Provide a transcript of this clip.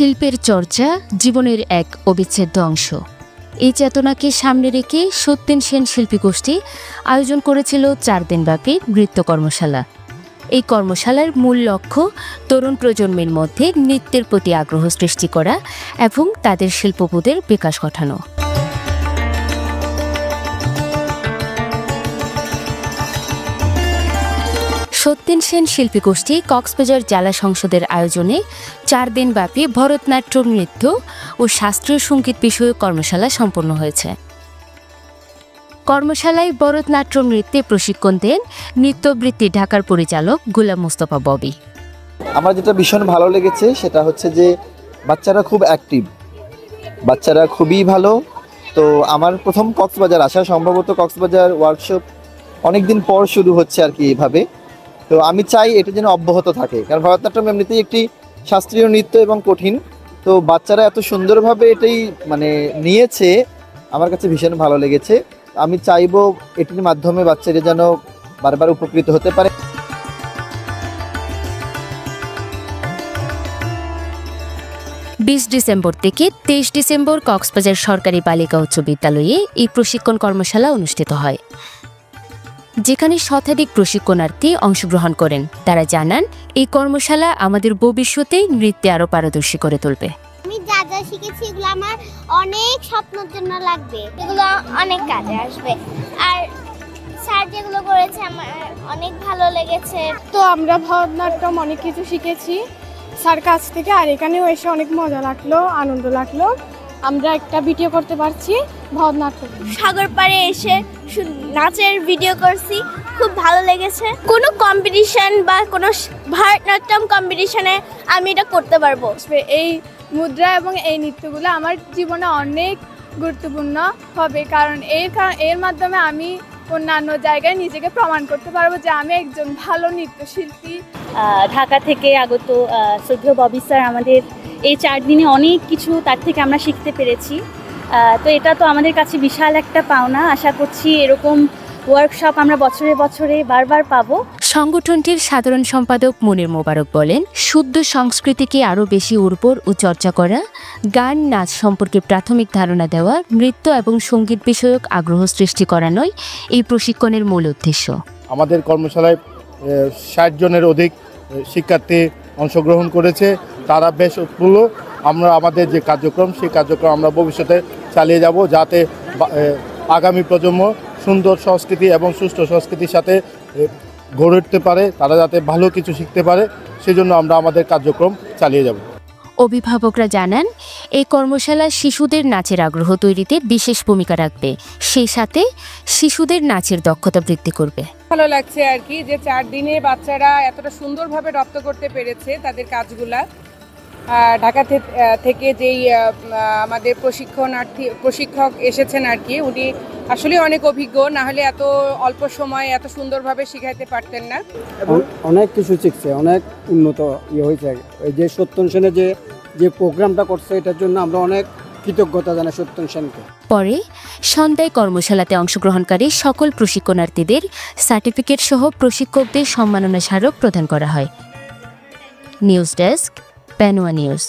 শিল্পের চর্চা জীবনের এক অবিচ্ছেদ্য অংশ। এই চেতনাকে সামনে রেখে সত্যেন সেন শিল্পী গোষ্ঠী আয়োজন করেছিল 4 দিনব্যাপী নৃত্য কর্মশালা। এই কর্মশালার মূল লক্ষ্য তরুণ প্রজন্মের মধ্যে নৃত্যের প্রতি আগ্রহ সৃষ্টি করা এবং তাদের শিল্পবোধের বিকাশ ঘটানো। সত্যেন সেন শিল্পী গোষ্ঠী কক্সবাজার জেলা সংসদের আয়োজনে 4 দিনব্যাপী ভরতনাট্যম নৃত্য ও শাস্ত্রীয় সঙ্গীত বিষয়ক কর্মশালা সম্পন্ন হয়েছে। কর্মশালায় ভরতনাট্যম নৃত্যে প্রশিক্ষণ দেন নৃত্যবৃত্তি ঢাকার পরিচালক গোলাম মোস্তফা ববি। আমার যেটা ভীষণ ভালো লেগেছে সেটা হচ্ছে যে বাচ্চারা খুব অ্যাক্টিভ, বাচ্চারা খুবই ভালো। তো আমার প্রথম কক্সবাজার আসা, সম্ভবত কক্সবাজার ওয়ার্কশপ অনেকদিন পর শুরু হচ্ছে আর কি এভাবে। তো আমি চাই এটা যেন অব্যাহত থাকে, কারণ ভরতনাট্যম এমনিতেই একটি শাস্ত্রীয় নৃত্য এবং কঠিন। তো বাচ্চারা এত সুন্দরভাবে এটাই নিয়েছে, আমার কাছে ভীষণ ভালো লেগেছে। আমি চাইবো এটির মাধ্যমে বাচ্চারা যেন বারবার উপকৃত হতে পারে। 20 ডিসেম্বর থেকে 23 ডিসেম্বর কক্সবাজার সরকারি বালিকা উচ্চ বিদ্যালয়ে এই প্রশিক্ষণ কর্মশালা অনুষ্ঠিত হয়, যেখানে শতাধিক প্রশিক্ষণার্থী অংশগ্রহণ করেন। তারা জানান, এই কর্মশালা আমাদের ভবিষ্যতে নৃত্যে আরও পারদর্শী করে তুলবে। আমি যা যা শিখেছি এগুলো আমার অনেক স্বপ্নের জন্য লাগবে, এগুলো অনেক কাজে আসবে। আর স্যার যেগুলো করেছে আমার অনেক ভালো লেগেছে। তো আমরা ভরতনাট্যম অনেক কিছু শিখেছি স্যার কাছ থেকে, আর এখানেও এসে অনেক মজা লাগলো, আনন্দ লাগলো। আমরা একটা ভিডিও করতে পারছি ভরতনাট্যম। সাগর পাড়ে এসে নাচের ভিডিও করছি, খুব ভালো লেগেছে। কোনো কম্পিটিশন বা কোনো ভরতনাট্যম কম্পিটিশনে আমি এটা করতে পারবো। এই মুদ্রা এবং এই নৃত্যগুলো আমার জীবনে অনেক গুরুত্বপূর্ণ হবে, কারণ এর মাধ্যমে আমি অন্যান্য জায়গায় নিজেকে প্রমাণ করতে পারবো যে আমি একজন ভালো নৃত্যশিল্পী। ঢাকা থেকে আগত শ্রদ্ধেয় ববি স্যার আমাদের এই 4 দিনে অনেক কিছু তার থেকে আমরা শিখতে পেরেছি। তো এটা তো আমাদের কাছে বিশাল একটা পাওনা। আশা করছি এরকম ওয়ার্কশপ আমরা বছরে বছরে বারবার পাবো। সংগঠনটির সাধারণ সম্পাদক মনির মোবারক বলেন, শুদ্ধ সংস্কৃতিকে আরও বেশি উর্বর ও চর্চা করা, গান নাচ সম্পর্কে প্রাথমিক ধারণা দেওয়া, নৃত্য এবং সঙ্গীত বিষয়ক আগ্রহ সৃষ্টি করানোই এই প্রশিক্ষণের মূল উদ্দেশ্য। আমাদের কর্মশালায় 60 জনের অধিক শিক্ষার্থী অংশগ্রহণ করেছে। তারা বেশ উৎফুল্ল। আমরা আমাদের যে কার্যক্রম, সেই কার্যক্রম আমরা ভবিষ্যতে চালিয়ে যাব, যাতে আগামী প্রজন্ম সুন্দর সংস্কৃতি এবং সুষ্ঠু সংস্কৃতির সাথে গড়ে উঠতে পারে, তারা যাতে ভালো কিছু শিখতে পারে, সেজন্য আমরা আমাদের কার্যক্রম চালিয়ে যাব। অভিভাবকরা জানান, এই কর্মশালা শিশুদের নাচের আগ্রহ তৈরিতে বিশেষ ভূমিকা রাখবে, সেই সাথে শিশুদের নাচের দক্ষতা বৃদ্ধি করবে। ভালো লাগছে আর কি যে 4 দিনে বাচ্চারা এতটা সুন্দরভাবে রপ্ত করতে পেরেছে তাদের কাজগুলা। ঢাকা থেকে যেই আমাদের প্রশিক্ষক এসেছেন আর কি, উনি আসলে অনেক অভিজ্ঞ, না হলে এত অল্প সময় এত সুন্দরভাবে শিখাইতে পারতেন না। অনেক কিছু শিখছে, অনেক উন্নত হয়েছে। এই যে সত্যেন সেনে যে প্রোগ্রামটা করছে, এটার জন্য আমরা অনেক কৃতজ্ঞতা জানাই সত্যেন সেনকে। পরে সন্ধ্যায় কর্মশালাতে অংশগ্রহণকারী সকল প্রশিক্ষণার্থীদের সার্টিফিকেট সহ প্রশিক্ষকদের সম্মাননা স্মারক প্রদান করা হয়। News desk, Penowa news.